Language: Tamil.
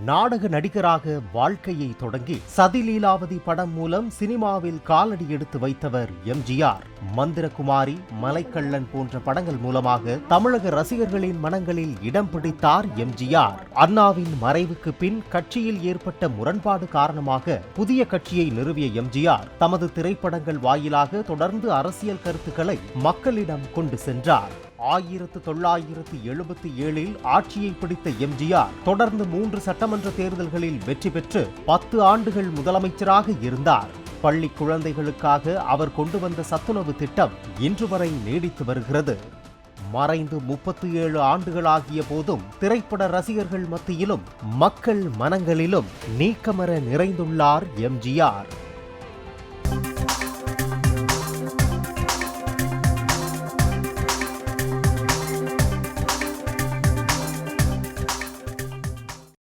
நாடக நடிகராக வாழ்க்கையை தொடங்கி சதிலீலாவதி படம் மூலம் சினிமாவில் காலடி எடுத்து வைத்தவர் எம்ஜிஆர். மந்திரகுமாரி, மலைக்கள்ளன் போன்ற படங்கள் மூலமாக தமிழக ரசிகர்களின் மனங்களில் இடம் பிடித்தார் எம்ஜிஆர். அண்ணாவின் மறைவுக்கு பின் கட்சியில் ஏற்பட்ட முரண்பாடு காரணமாக புதிய கட்சியை நிறுவிய எம்ஜிஆர் தமது திரைப்படங்கள் வாயிலாக தொடர்ந்து அரசியல் கருத்துக்களை மக்களிடம் கொண்டு சென்றார். 1977 ஆட்சியை பிடித்த எம்ஜிஆர் தொடர்ந்து 3 சட்டமன்ற தேர்தல்களில் வெற்றி பெற்று 10 ஆண்டுகள் முதலமைச்சராக இருந்தார். பள்ளி குழந்தைகளுக்காக அவர் கொண்டு வந்த சத்துணவு திட்டம் இன்று வரை நீடித்து வருகிறது. மறைந்து 37 ஆண்டுகளாகிய போதும் திரைப்பட ரசிகர்கள் மத்தியிலும் மக்கள் மனங்களிலும் நீக்கமற நிறைந்துள்ளார் எம்ஜிஆர்.